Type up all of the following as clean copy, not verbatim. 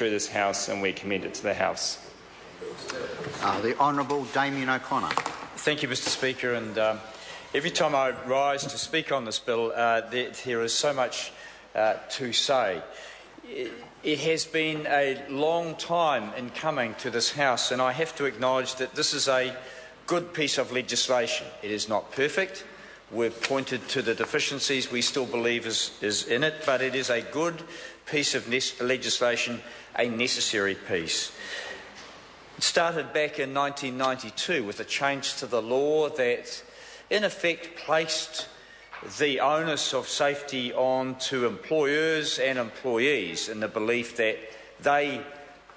through this House, and we commend it to the House. The Honourable Damien O'Connor. Thank you, Mr Speaker. And every time I rise to speak on this bill, there is so much to say. It has been a long time in coming to this House, and I have to acknowledge that this is a good piece of legislation. It is not perfect. We've pointed to the deficiencies we still believe is in it, but it is a good piece of legislation, a necessary piece. It started back in 1992 with a change to the law that, in effect, placed the onus of safety on to employers and employees in the belief that they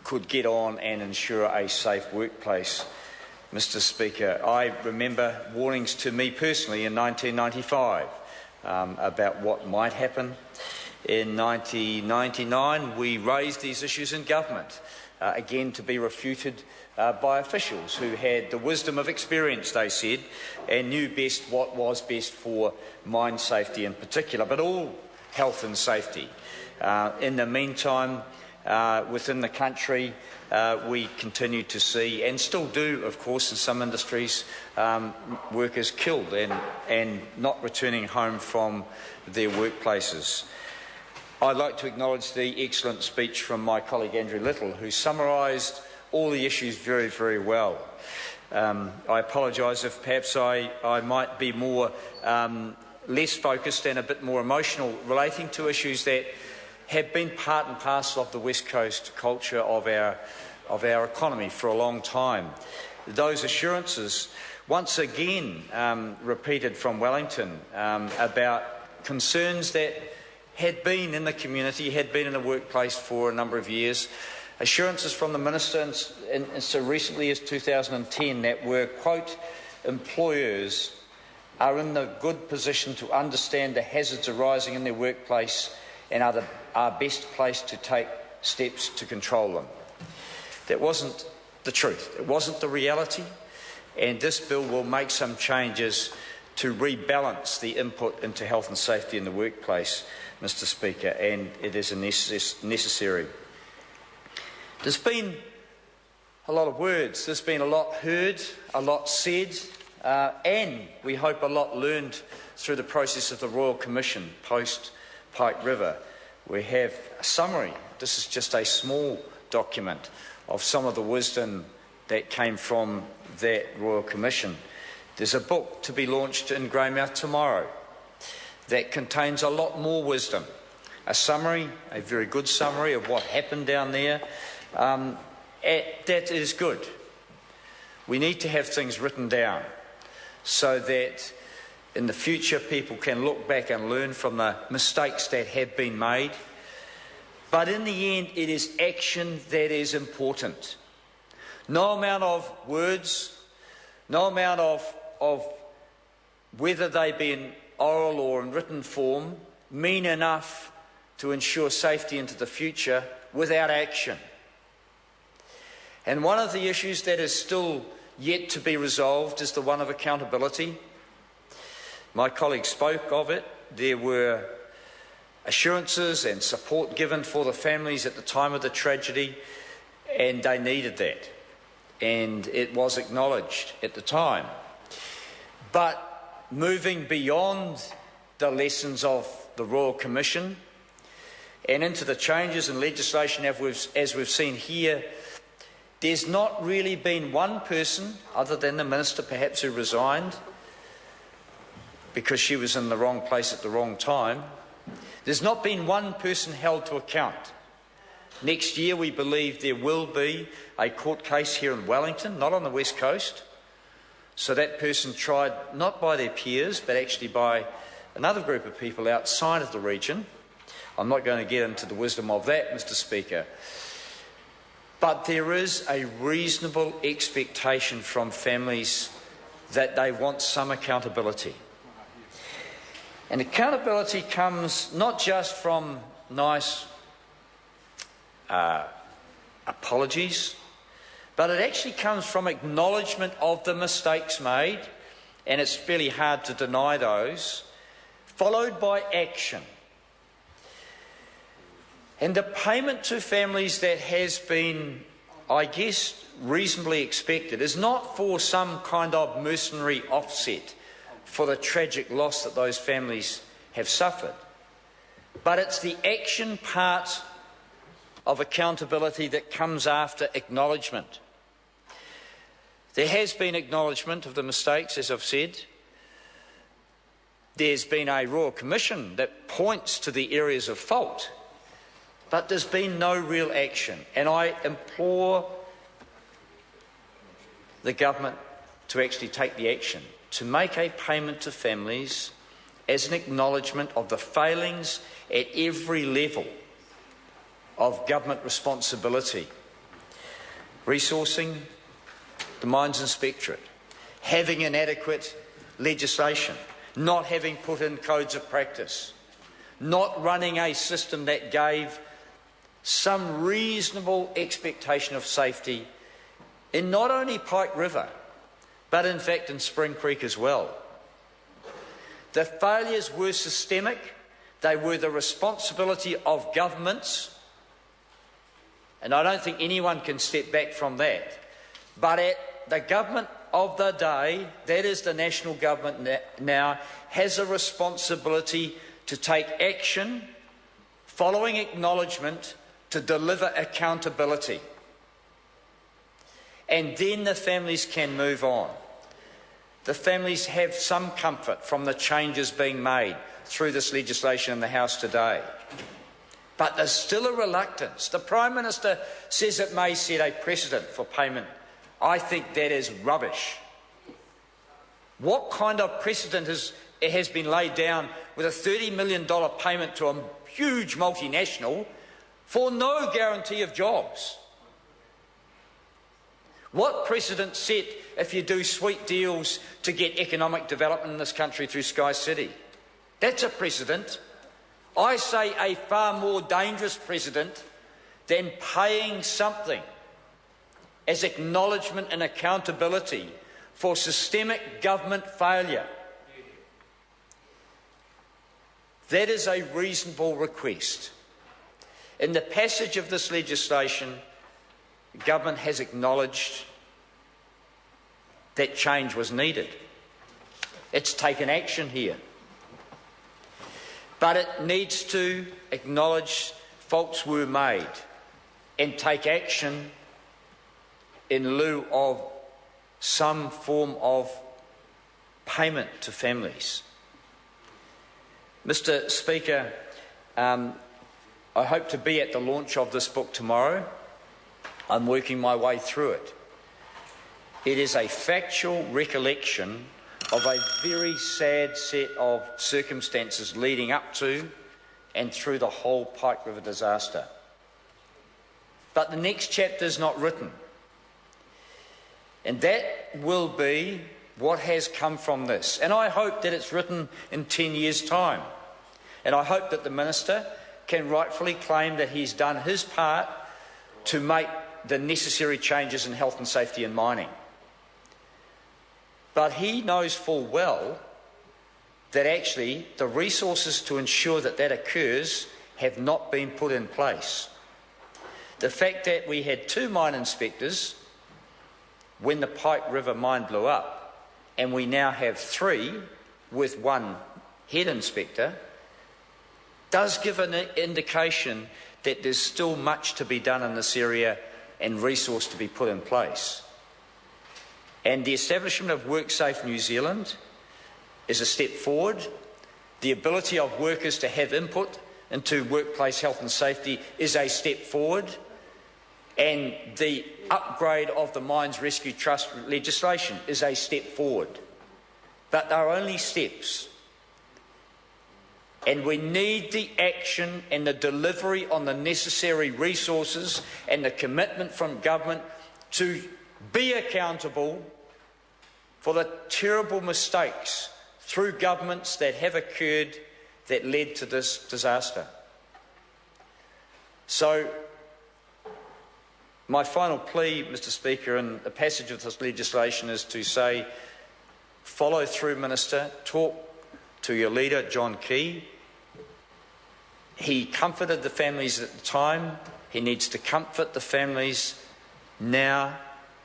could get on and ensure a safe workplace. Mr Speaker, I remember warnings to me personally in 1995 about what might happen. In 1999, we raised these issues in government, again to be refuted by officials who had the wisdom of experience, they said, and knew best what was best for mine safety in particular, but all health and safety. In the meantime, within the country, we continue to see, and still do, of course, in some industries, workers killed and not returning home from their workplaces. I'd like to acknowledge the excellent speech from my colleague Andrew Little, who summarised all the issues very, very well. I apologise if perhaps I might be more less focused and a bit more emotional relating to issues that have been part and parcel of the West Coast culture of our economy for a long time. Those assurances, once again repeated from Wellington, about concerns that had been in the community, had been in the workplace for a number of years, assurances from the Minister and so recently as 2010 that were, quote, employers are in the good position to understand the hazards arising in their workplace and are best placed to take steps to control them. That wasn't the truth. It wasn't the reality, and this bill will make some changes to rebalance the input into health and safety in the workplace, Mr Speaker, and it is necessary. There's been a lot of words, there's been a lot heard, a lot said, and we hope a lot learned through the process of the Royal Commission post Pike River. We have a summary. This is just a small document of some of the wisdom that came from that Royal Commission. There's a book to be launched in Greymouth tomorrow that contains a lot more wisdom. A summary, a very good summary of what happened down there. That is good. We need to have things written down so that in the future people can look back and learn from the mistakes that have been made. But in the end, it is action that is important. No amount of words, no amount of whether they be in oral or in written form, mean enough to ensure safety into the future without action. And one of the issues that is still yet to be resolved is the one of accountability. My colleague spoke of it. There were assurances and support given for the families at the time of the tragedy, and they needed that. And it was acknowledged at the time. But moving beyond the lessons of the Royal Commission and into the changes in legislation as we've seen here, there's not really been one person, other than the Minister perhaps who resigned because she was in the wrong place at the wrong time. There's not been one person held to account. Next year we believe there will be a court case here in Wellington, not on the West Coast. So that person tried not by their peers but actually by another group of people outside of the region. I'm not going to get into the wisdom of that, Mr Speaker. But there is a reasonable expectation from families that they want some accountability. And accountability comes not just from nice apologies, but it actually comes from acknowledgement of the mistakes made, and it's fairly hard to deny those, followed by action. And the payment to families that has been, I guess, reasonably expected is not for some kind of mercenary offset for the tragic loss that those families have suffered, but it's the action part of accountability that comes after acknowledgement. There has been acknowledgement of the mistakes, as I've said. There's been a Royal Commission that points to the areas of fault, but there's been no real action. And I implore the government to actually take the action, to make a payment to families as an acknowledgement of the failings at every level of government responsibility. Resourcing the Mines Inspectorate, having inadequate legislation, not having put in codes of practice, not running a system that gave some reasonable expectation of safety in not only Pike River, but in fact in Spring Creek as well. The failures were systemic. They were the responsibility of governments, and I don't think anyone can step back from that. But at the government of the day, that is the national government now, has a responsibility to take action following acknowledgement to deliver accountability. And then the families can move on. The families have some comfort from the changes being made through this legislation in the House today. But there's still a reluctance. The Prime Minister says it may set a precedent for payment. I think that is rubbish. What kind of precedent has been laid down with a $30 million payment to a huge multinational for no guarantee of jobs? What precedent set if you do sweet deals to get economic development in this country through Sky City? That's a precedent. I say a far more dangerous precedent than paying something as acknowledgement and accountability for systemic government failure. That is a reasonable request. In the passage of this legislation, the government has acknowledged that change was needed. It's taken action here. But it needs to acknowledge faults were made and take action in lieu of some form of payment to families. Mr. Speaker, I hope to be at the launch of this book tomorrow. I'm working my way through it. It is a factual recollection of a very sad set of circumstances leading up to and through the whole Pike River disaster. But the next chapter is not written. And that will be what has come from this. And I hope that it's written in 10 years' time. And I hope that the Minister can rightfully claim that he's done his part to make the necessary changes in health and safety in mining. But he knows full well that actually the resources to ensure that that occurs have not been put in place. The fact that we had 2 mine inspectors when the Pike River mine blew up, and we now have 3 with 1 head inspector, does give an indication that there's still much to be done in this area and resource to be put in place. And the establishment of WorkSafe New Zealand is a step forward. The ability of workers to have input into workplace health and safety is a step forward. And the upgrade of the Mines Rescue Trust legislation is a step forward. But they're only steps. And we need the action and the delivery on the necessary resources and the commitment from government to be accountable for the terrible mistakes through governments that have occurred that led to this disaster. So, my final plea, Mr. Speaker, in the passage of this legislation is to say, follow through, Minister, talk to your leader, John Key, He comforted the families at the time. He needs to comfort the families now,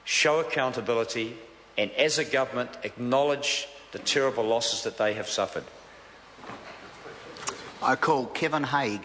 show accountability, and as a government acknowledge the terrible losses that they have suffered. I call Kevin Haig.